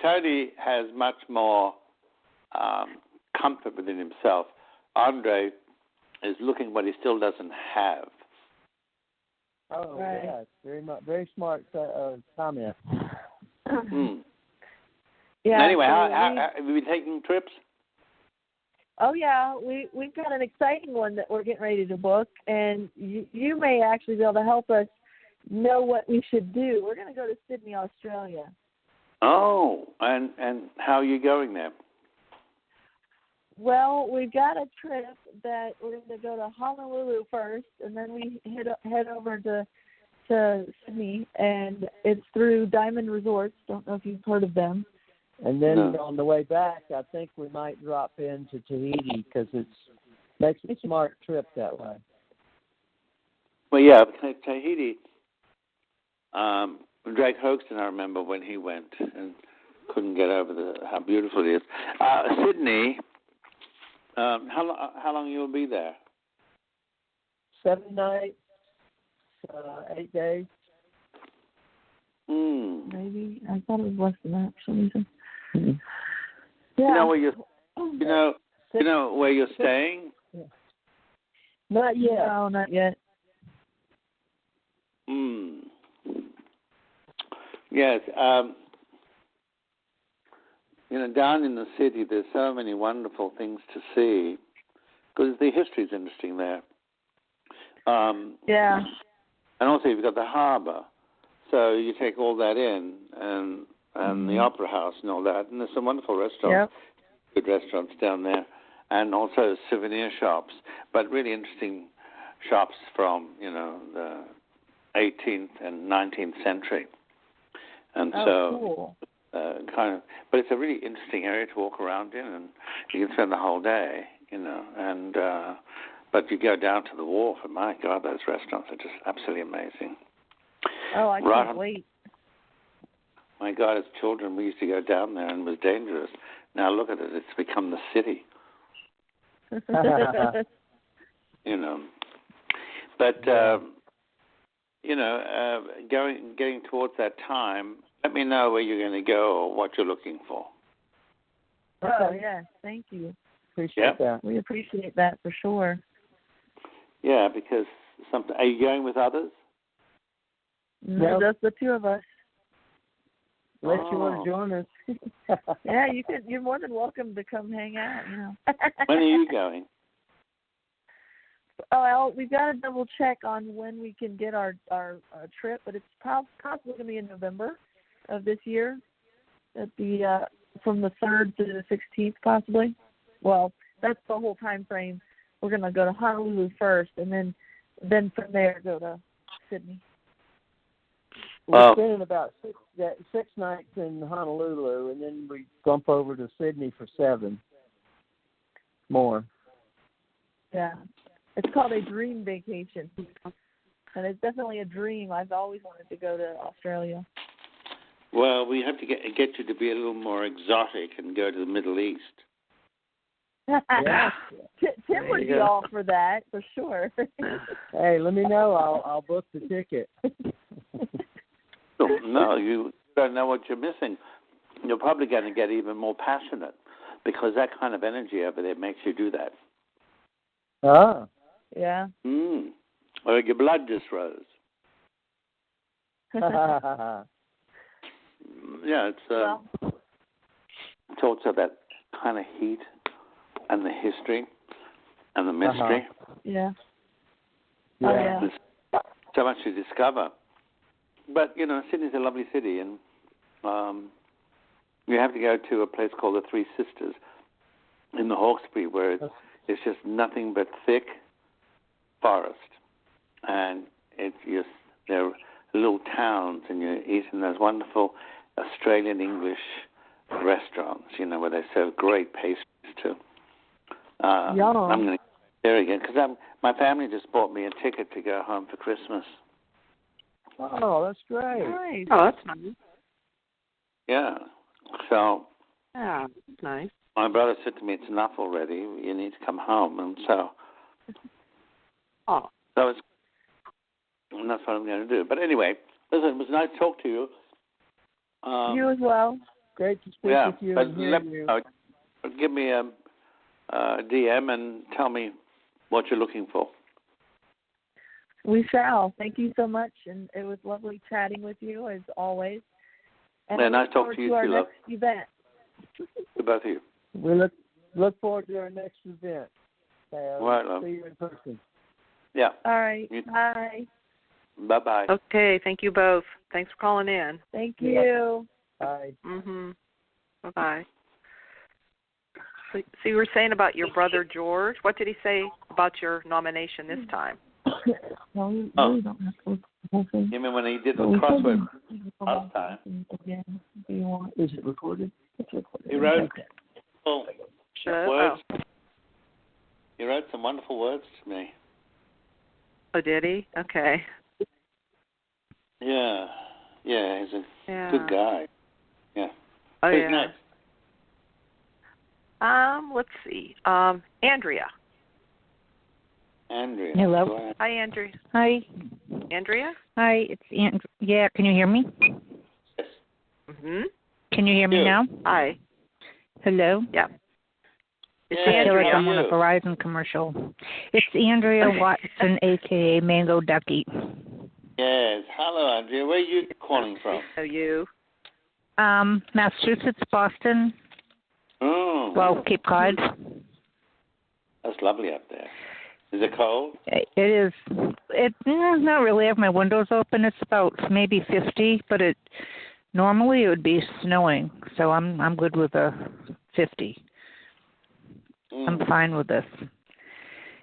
Tony has much more comfort within himself. Andre is looking what he still doesn't have. Oh, right. Yeah, very smart comment. Yeah. Anyway, how have you been taking trips? Oh yeah, we've got an exciting one that we're getting ready to book, and you may actually be able to help us know what we should do. We're going to go to Sydney, Australia. Oh, and how are you going there? Well, we've got a trip that we're going to go to Honolulu first, and then we head over to Sydney, and it's through Diamond Resorts. Don't know if you've heard of them. And then on the way back, I think we might drop into Tahiti because makes a smart trip that way. Well, yeah, Tahiti. Drake Hoaxton, I remember when he went and couldn't get over how beautiful it is. Sydney. How long you'll be there? 7 nights, 8 days. Maybe I thought it was less than that for some reason. Mm-hmm. Yeah. You know where you know where you're staying? Yeah. Not yet. No, not yet. Yes. Down in the city, there's so many wonderful things to see because the history is interesting there. Yeah. And also, you've got the harbour, so you take all that in, and the opera house and all that, and there's some wonderful restaurants, good restaurants down there, and also souvenir shops, but really interesting shops from the 18th and 19th century, and cool. But it's a really interesting area to walk around in, and you can spend the whole day, and but you go down to the wharf, and my God, those restaurants are just absolutely amazing. Oh, I can't wait. My God, as children, we used to go down there, and it was dangerous. Now look at it; it's become the city. But getting towards that time. Let me know where you're going to go or what you're looking for. Oh, yes. Thank you. Appreciate that. We appreciate that for sure. Yeah, because are you going with others? No, just the two of us. Unless you want to join us. Yeah, you're more than welcome to come hang out. When are you going? Well, we've got to double check on when we can get our trip, but it's possibly going to be in November of this year, at the from the 3rd to the 16th, possibly. Well, that's the whole time frame. We're going to go to Honolulu first, and then from there go to Sydney. We're spending about 6 nights in Honolulu, and then we bump over to Sydney for 7 more. Yeah. It's called a dream vacation, and it's definitely a dream. I've always wanted to go to Australia. Well, we have to get you to be a little more exotic and go to the Middle East. Yeah. Tim would be all for that, for sure. Hey, let me know. I'll book the ticket. No, you don't know what you're missing. You're probably going to get even more passionate because that kind of energy over there makes you do that. Ah. Yeah. Or your blood just rose. Yeah, it's also that kind of heat and the history and the mystery. Yeah. Yeah. There's so much to discover. But, Sydney's a lovely city, and you have to go to a place called the Three Sisters, in the Hawkesbury where it's just nothing but thick forest, and it's just there are little towns, and you're eating those wonderful Australian English restaurants, where they serve great pastries too. I'm going to go there again because my family just bought me a ticket to go home for Christmas. Oh, that's great. Nice. Oh, that's nice. Yeah. So. Yeah, that's nice. My brother said to me, "It's enough already. You need to come home." And so. Oh. And that's what I'm going to do. But anyway, listen, it was nice to talk to you. You as well. Great to speak with you. But and hear you. Give me a DM and tell me what you're looking for. We shall. Thank you so much, and it was lovely chatting with you as always. And yeah, nice talking to you too, love. Next event. To both of you. We look forward to our next event. Right, love. See you in person. Yeah. All right. Bye. Bye-bye. Okay, thank you both. Thanks for calling in. Thank you. Bye. Bye-bye. So you were saying about your brother George. What did he say about your nomination this time? No, we really don't have to look at the whole thing. You mean when he did the crossword last time? Do you want? Is it recorded? It's recorded. He wrote words. He wrote some wonderful words to me. Oh, did he? Okay. Yeah, he's a good guy. Yeah. Oh, Who's yeah. next? Let's see. Andrea. Andrea. Hello. Hi, Andrea. Hi. Andrea? Hi, it's Andrea. Yeah, can you hear me? Yes. Can you hear me now? Hi. Hello? Yeah. I feel like I'm on a Verizon commercial. It's Andrea Watson, a.k.a. Mango Ducky. Yes. Hello, Andrea. Where are you calling from? How are you? Massachusetts, Boston. Oh. Well, Cape Cod. That's lovely up there. Is it cold? It is. Not really. I have my windows open. It's about maybe 50, but normally it would be snowing, so I'm good with a 50. I'm fine with this.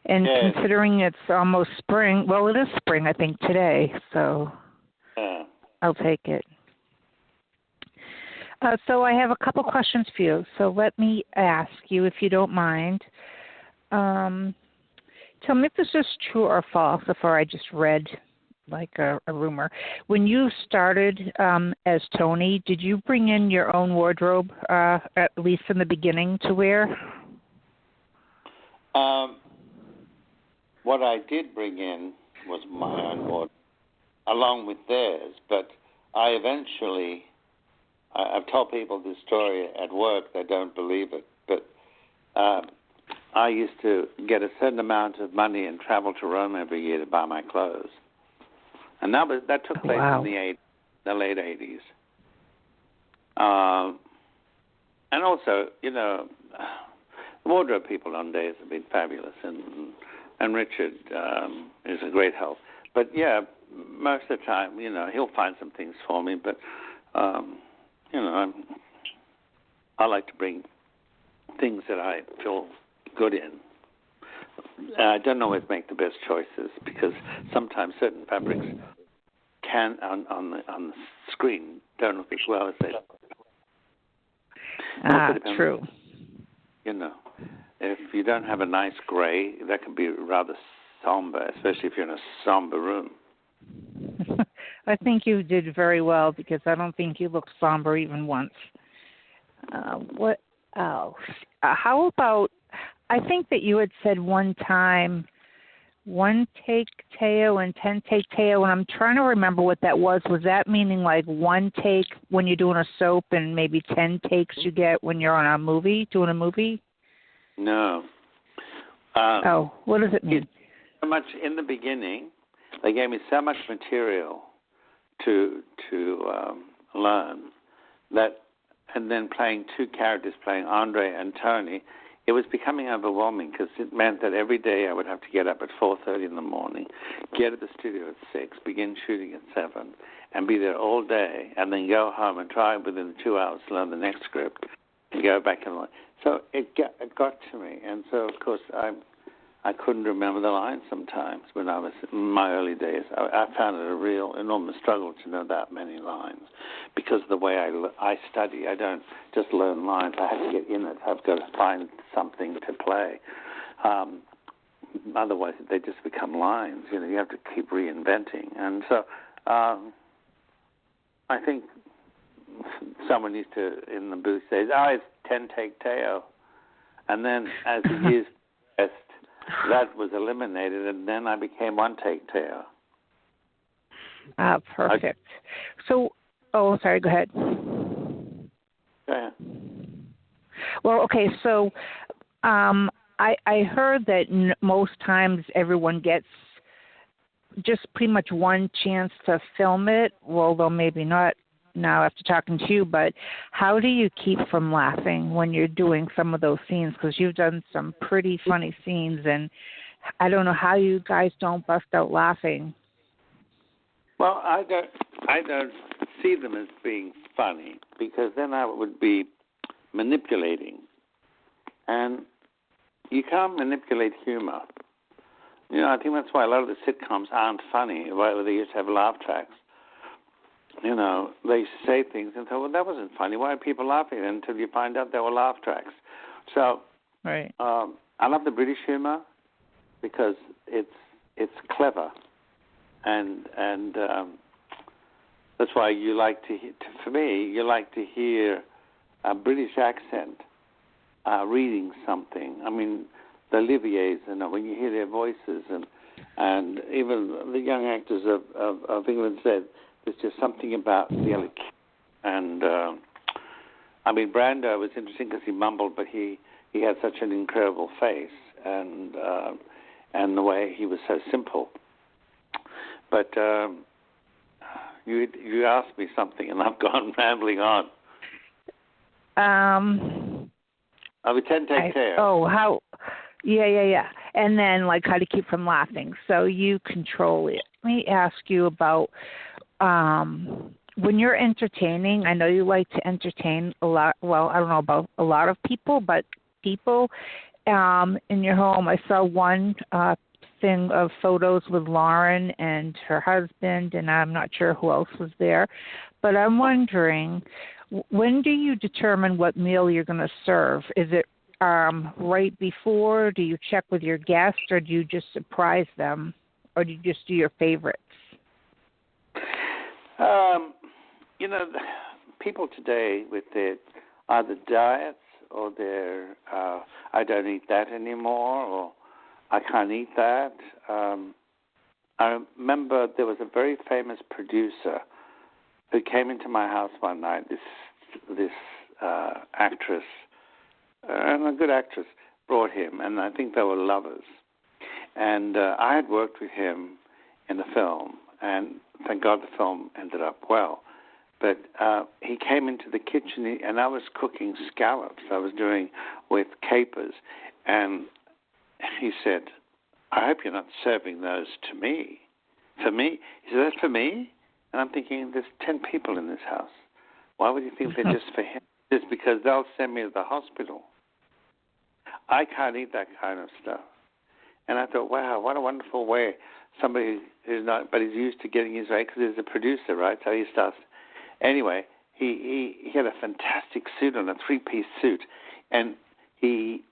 And considering it's almost spring, well, it is spring, I think, today, so I'll take it. So I have a couple questions for you. So let me ask you, if you don't mind. Tell me if this is true or false, before I just read like a rumor. When you started as Tony, did you bring in your own wardrobe, at least in the beginning, to wear? What I did bring in was my own wardrobe, along with theirs, but I eventually, I've told people this story at work, they don't believe it, but I used to get a certain amount of money and travel to Rome every year to buy my clothes. And that took place in the late 80s. And also, wardrobe people nowadays have been fabulous, and Richard is a great help. But yeah, most of the time, he'll find some things for me. But I like to bring things that I feel good in. I don't always make the best choices because sometimes certain fabrics can on the screen don't look as well as they. True. If you don't have a nice gray, that can be rather somber, especially if you're in a somber room. I think you did very well because I don't think you looked somber even once. What else? How about, I think that you had said one time, 1 take Thaao and 10 take Thaao, and I'm trying to remember what that was. Was that meaning like 1 take when you're doing a soap and maybe 10 takes you get when you're on doing a movie? No. What does it mean? So much in the beginning, they gave me so much material to learn that, and then playing 2 characters, playing Andre and Tony, it was becoming overwhelming because it meant that every day I would have to get up at 4:30 in the morning, get at the studio at 6, begin shooting at 7, and be there all day, and then go home and try within 2 hours to learn the next script. to go back and look. So it got to me, and so of course I couldn't remember the lines sometimes when I was in my early days. I found it a real enormous struggle to know that many lines because of the way I study. I don't just learn lines. I have to get in it. I've got to find something to play. Otherwise, they just become lines. You know, you have to keep reinventing. And so I think someone used to, in the booth, say, it's 10-take Thaao. And then as the years progressed, that was eliminated, and then I became 1-take Thaao. Perfect. Sorry, go ahead. Go ahead. Well, okay, so I heard that most times everyone gets just pretty much one chance to film it, although maybe not now after talking to you, but how do you keep from laughing when you're doing some of those scenes? Because you've done some pretty funny scenes, and I don't know how you guys don't bust out laughing. Well, I don't see them as being funny, because then I would be manipulating. And you can't manipulate humor. You know, I think that's why a lot of the sitcoms aren't funny, where they used to have laugh tracks. You know, they say things and thought, well, that wasn't funny. Why are people laughing? Until you find out there were laugh tracks. So, right. I love the British humor because it's clever, and that's why you like to. For me, you like to hear a British accent reading something. I mean, the Oliviers, you know, when you hear their voices, and even the young actors of England said. There's just something about the eloquence. And, I mean, Brando was interesting because he mumbled, but he had such an incredible face and the way he was so simple. But you asked me something, and I've gone rambling on. I would 10-take Thaao. Oh, how? Yeah. And then, like, how to keep from laughing. So you control it. Let me ask you about... when you're entertaining, I know you like to entertain a lot. Well, I don't know about a lot of people, but people in your home. I saw one thing of photos with Lauren and her husband, and I'm not sure who else was there. But I'm wondering, when do you determine what meal you're going to serve? Is it right before? Do you check with your guests, or do you just surprise them, or do you just do your favorites? You know, people today with their either diets or their I don't eat that anymore, or I can't eat that. I remember there was a very famous producer who came into my house one night. This actress, and a good actress, brought him, and I think they were lovers. And I had worked with him in the film, and thank God the film ended up well. But he came into the kitchen, and I was cooking scallops. I was doing with capers. And he said, I hope you're not serving those to me. For me? He said, that's for me? And I'm thinking, there's 10 people in this house. Why would you think they're just for him? Just because they'll send me to the hospital. I can't eat that kind of stuff. And I thought, wow, what a wonderful way. Somebody who's not, but he's used to getting his way because he's a producer, right? So he starts. Anyway, he had a fantastic suit on, a 3-piece suit, and he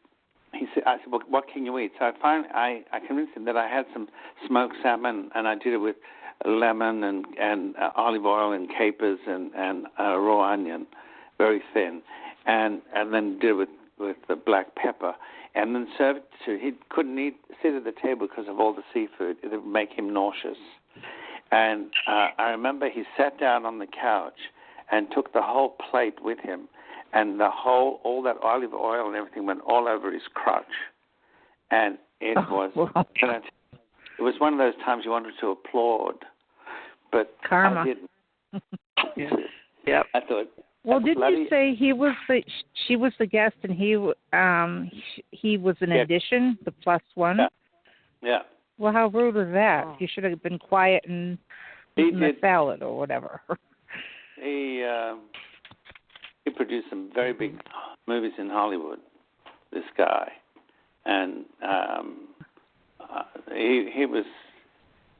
said, I said, well, what can you eat? So I convinced him that I had some smoked salmon, and I did it with lemon and olive oil and capers and raw onion, very thin, and then did it with the black pepper. And then served to, he couldn't sit at the table because of all the seafood. It would make him nauseous. And I remember he sat down on the couch and took the whole plate with him, and all that olive oil and everything went all over his crotch. And it was one of those times you wanted to applaud, but karma. I didn't. Yeah. I thought. Well, didn't you say she was the guest and he was an addition, the plus one? Yeah. Well, how rude was that? Oh. You should have been quiet and eaten the salad or whatever. He produced some very big movies in Hollywood, this guy. And he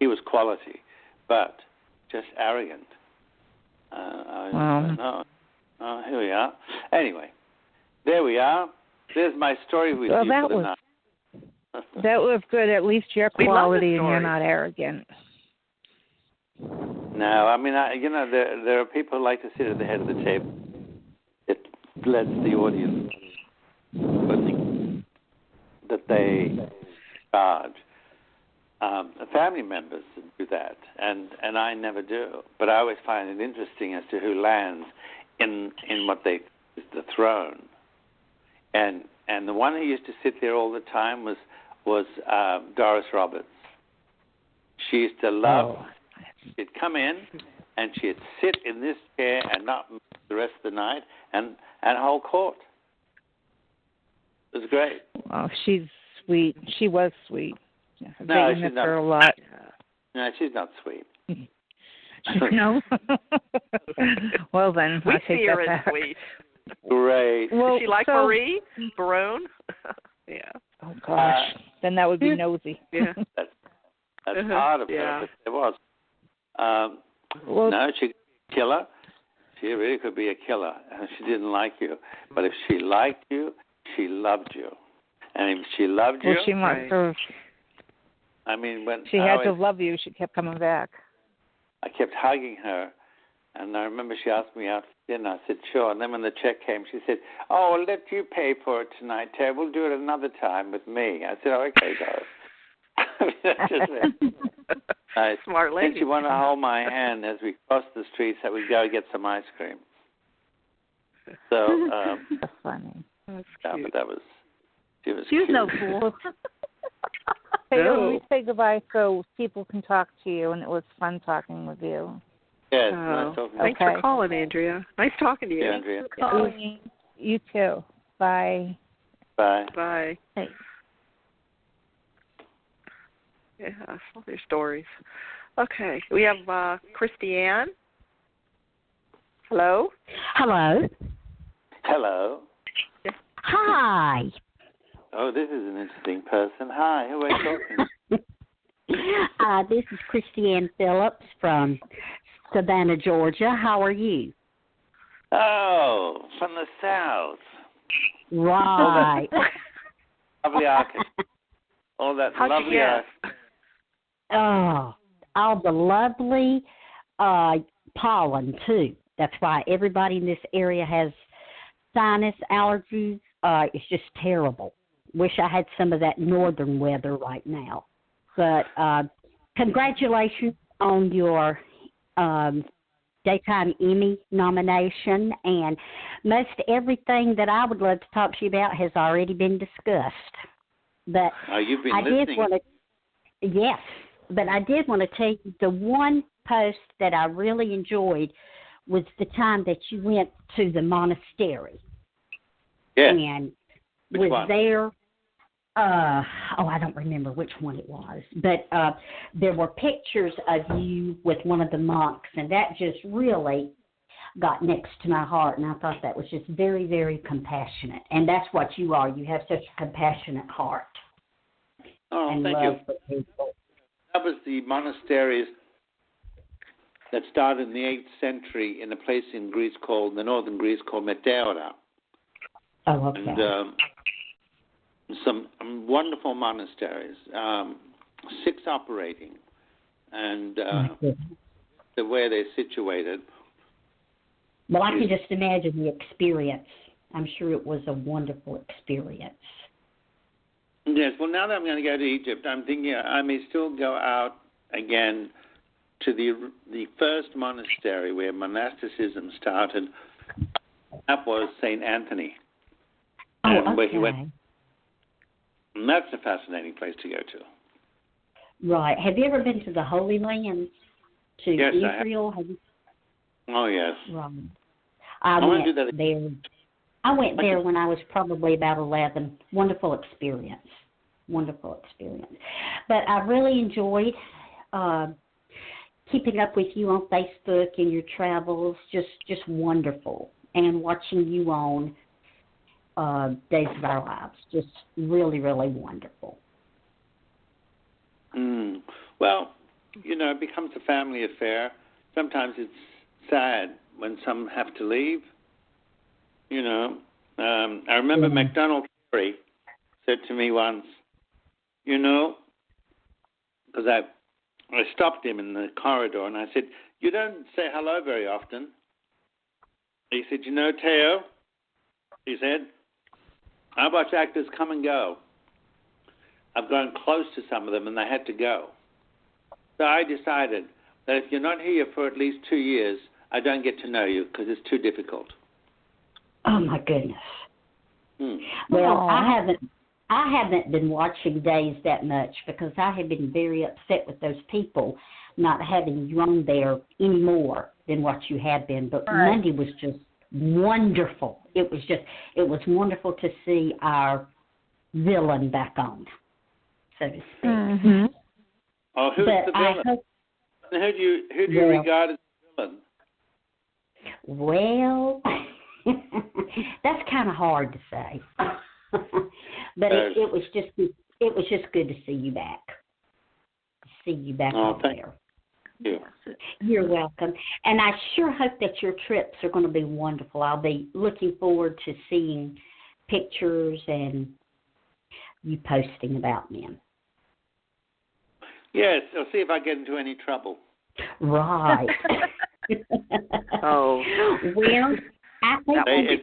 was quality, but just arrogant. Here we are. Anyway, there we are. There's my story with you for the night. That was good. At least you're quality and you're not arrogant. No, I mean, there are people who like to sit at the head of the table. It lets the audience think that they charge. Family members do that, and I never do. But I always find it interesting as to who lands in what they is the throne. And the one who used to sit there all the time was Doris Roberts. She used to love. She'd come in and she'd sit in this chair and not move the rest of the night and hold court. It was great. Oh, she's sweet. She was sweet. Yeah, no, she's not. Her a lot. No, she's not sweet. No. Well then, we see her as sweet. Great. Well, is she like Marie Barone? Yeah. Oh gosh, then that would be nosy. Yeah. That's part of her. But there was. No, she could be a killer. She really could be a killer. She didn't like you, but if she liked you, she loved you. And if she loved you, she must have. I mean, when she had to love you, she kept coming back. I kept hugging her, and I remember she asked me out for dinner. I said, sure. And then when the check came, she said, oh, I'll let you pay for it tonight, Ted. We'll do it another time with me. I said, oh, okay, Doris. That's just it. Smart lady. Did you want to hold my hand as we cross the street so we go get some ice cream? So, that's funny. That's cute. But she was no fool. Hey, we say goodbye so people can talk to you, and it was fun talking with you. Yes, nice talking to you. Thanks for calling, Andrea. Nice talking to you. Yeah, Andrea. Thanks for calling. You too. Bye. Bye. Bye. Thanks. Yeah, all their stories. Okay, we have Christiane. Hello? Hello. Hello. Hi. Oh, this is an interesting person. Hi, who are you talking to? This is Christiane Phillips from Savannah, Georgia. How are you? Oh, from the South. Right. Lovely architect. All that lovely architect. Oh, all the lovely pollen, too. That's why everybody in this area has sinus allergies. It's just terrible. Wish I had some of that northern weather right now. But congratulations on your Daytime Emmy nomination. And most everything that I would love to talk to you about has already been discussed. But you've been listening. Yes, but I did want to tell you the one post that I really enjoyed was the time that you went to the monastery. Yes. And which was one? there. I don't remember which one it was, but there were pictures of you with one of the monks, and that just really got next to my heart, and I thought that was just very, very compassionate, and that's what you are. You have such a compassionate heart. Oh, and thank love you. for people. That was the monasteries that started in the 8th century in a place in Greece the northern Greece called Meteora. Oh, okay. And some wonderful monasteries, 6 operating, and the way they're situated. Well, I can just imagine the experience. I'm sure it was a wonderful experience. Yes, well, now that I'm going to go to Egypt, I'm thinking I may still go out again to the first monastery where monasticism started. That was St. Anthony. Where he went. And that's a fascinating place to go to. Right. Have you ever been to the Holy Land? To yes, Israel? I have. Oh, yes. Right. I want to do that there. I went there when I was probably about 11. Wonderful experience. But I really enjoyed keeping up with you on Facebook and your travels. Just wonderful. And watching you on Days of Our Lives. Just really, really wonderful. Well, it becomes a family affair. Sometimes it's sad when some have to leave. I remember MacDonald Terry said to me once, because I stopped him in the corridor and I said, "You don't say hello very often." He said, "Thaao," he said, "I watch actors come and go. I've grown close to some of them and they had to go. So I decided that if you're not here for at least 2 years, I don't get to know you because it's too difficult." Oh my goodness. Well, I haven't been watching Days that much because I have been very upset with those people not having you on there any more than what you have been. But Monday was just wonderful. It was wonderful to see our villain back on, so to speak. Mm-hmm. Oh, who's the villain? Who do you regard as the villain? Well, that's kind of hard to say. But it was just good to see you back. On there. You. You're welcome. And I sure hope that your trips are going to be wonderful. I'll be looking forward to seeing pictures and you posting about them. Yes, I'll see if I get into any trouble. Right. Oh. Well, I think he's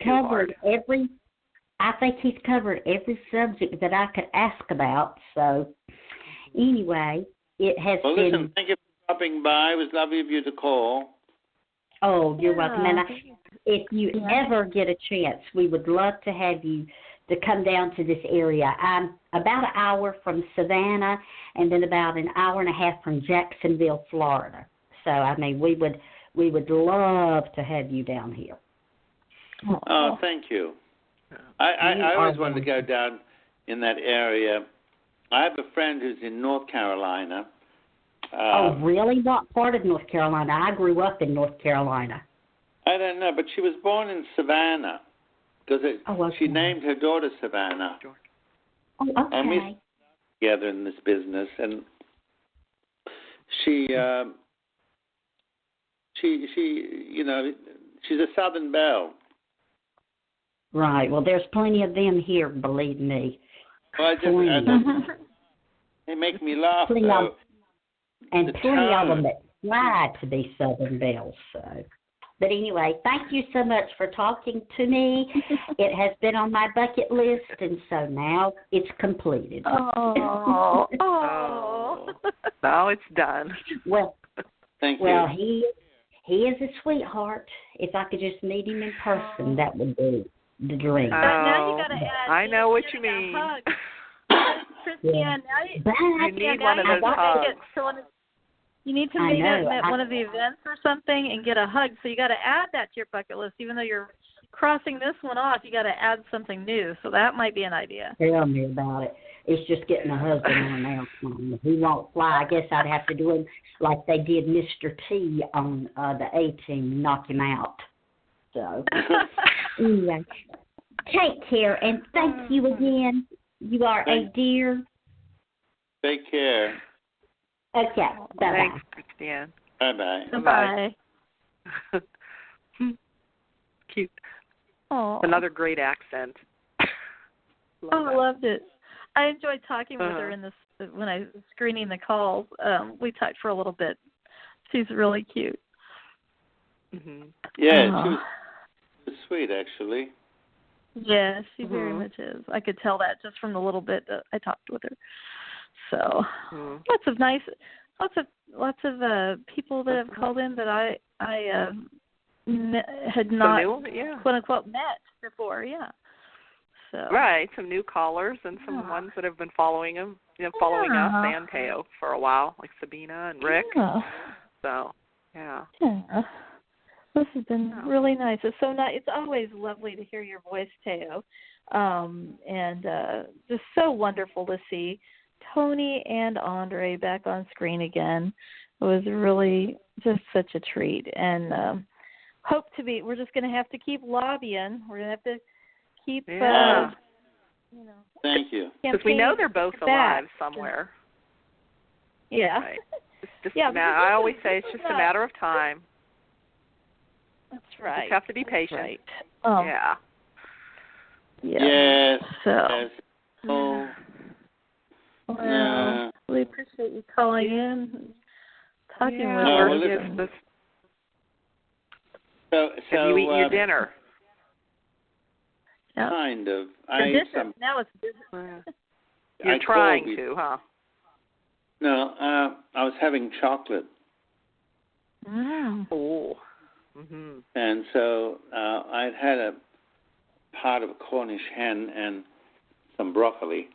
covered every subject that I could ask about. So, anyway, it has been. Well, listen, thank you for stopping by. It was lovely of you to call. Oh, you're welcome. And if you ever get a chance, we would love to have you to come down to this area. I'm about an hour from Savannah and then about an hour and a half from Jacksonville, Florida. So, I mean, we would love to have you down here. Oh, thank you. I always wanted to go down in that area. I have a friend who's in North Carolina. Oh, really? What part of North Carolina? I grew up in North Carolina. I don't know, but she was born in Savannah because she named her daughter Savannah. Oh, okay. And we together in this business, and she's a Southern belle. Right. Well, there's plenty of them here, believe me. Well, they make me laugh. Plenty of them that try to be Southern belles. So, but anyway, thank you so much for talking to me. It has been on my bucket list, and so now it's completed. Oh. Now it's done. Well, thank you. Well, he is a sweetheart. If I could just meet him in person, that would be the dream. Oh, now you gotta add. I know what you mean. Christiane, you need one of those hugs. You need to meet him at one of the events or something and get a hug. So you got to add that to your bucket list. Even though you're crossing this one off, you got to add something new. So that might be an idea. Tell me about it. It's just getting a husband on announcement. He won't fly. I guess I'd have to do him like they did Mr. T on the A-Team, knock him out. So, anyway, take care, and thank you again. You are a dear. Take care. Okay, bye-bye. Thanks, Christiane. Bye-bye. Bye-bye. Cute. Oh. Another great accent. I loved it. I enjoyed talking with her in this when I was screening the calls. We talked for a little bit. She's really cute. Mm-hmm. Yeah, she was sweet, actually. Yeah, she very much is. I could tell that just from the little bit that I talked with her. So lots of people that have called in that I had not quote unquote met before. Yeah. So. Right, some new callers and some ones that have been following us and Thaao for a while, like Sabina and Rick. Yeah. So, yeah. This has been really nice. It's so nice. It's always lovely to hear your voice, Thaao, and just so wonderful to see Tony and Andre back on screen again. It was really just such a treat, and we're just going to have to keep lobbying. We're going to have to keep Thank you. Because we know they're both alive somewhere. Yeah. Right. It's just I always say it's just a matter of time. That's right. You just have to be patient. Right. Yeah. Yes. So. Oh. Well, we appreciate you calling in, talking with us. So have you eaten your dinner? Kind of. Now it's business. You're trying to, huh? No, I was having chocolate. Oh. Mm-hmm. And so I'd had a pot of Cornish hen and some broccoli.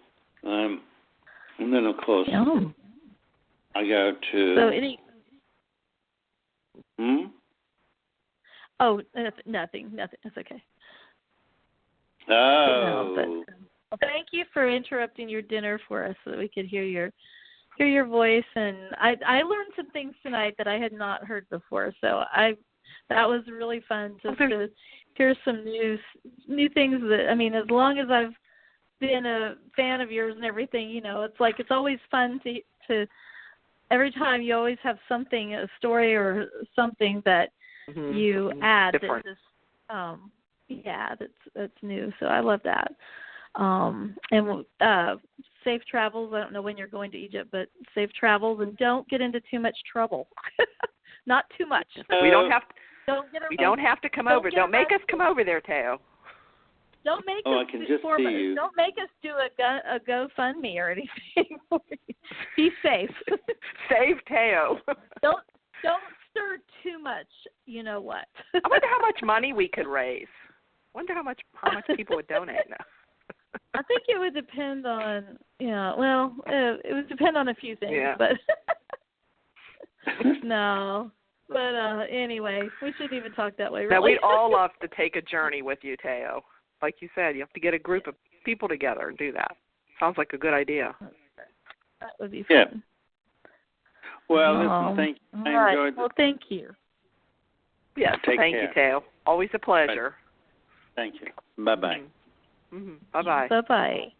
And then, of course, I go to... So any... Oh, nothing. It's okay. Oh. No, but thank you for interrupting your dinner for us so that we could hear your voice. And I learned some things tonight that I had not heard before. So that was really fun just to hear some new things that, I mean, as long as I've been a fan of yours and everything, it's always fun to every time you always have something, a story or something that you add different. that's new. So I love that. And safe travels. I don't know when you're going to Egypt, but safe travels, and don't get into too much trouble. Not too much. We don't have to come over. Don't make us come over there, Thaao. Don't make us. I can just see you. Don't make us do a GoFundMe or anything. Be safe. Save Thaao. Don't stir too much. You know what? I wonder how much money we could raise. Wonder how much people would donate now. I think it would depend on it would depend on a few things, but no. But anyway, we shouldn't even talk that way. Really. Now, we'd all love to take a journey with you, Thaao. Like you said, you have to get a group of people together and do that. Sounds like a good idea. That would be fun. Yeah. Well, listen, thank you. I enjoyed Well, thank you. Yes, thank you, Thaao. Always a pleasure. Thank you. Bye-bye. Bye-bye. Bye-bye.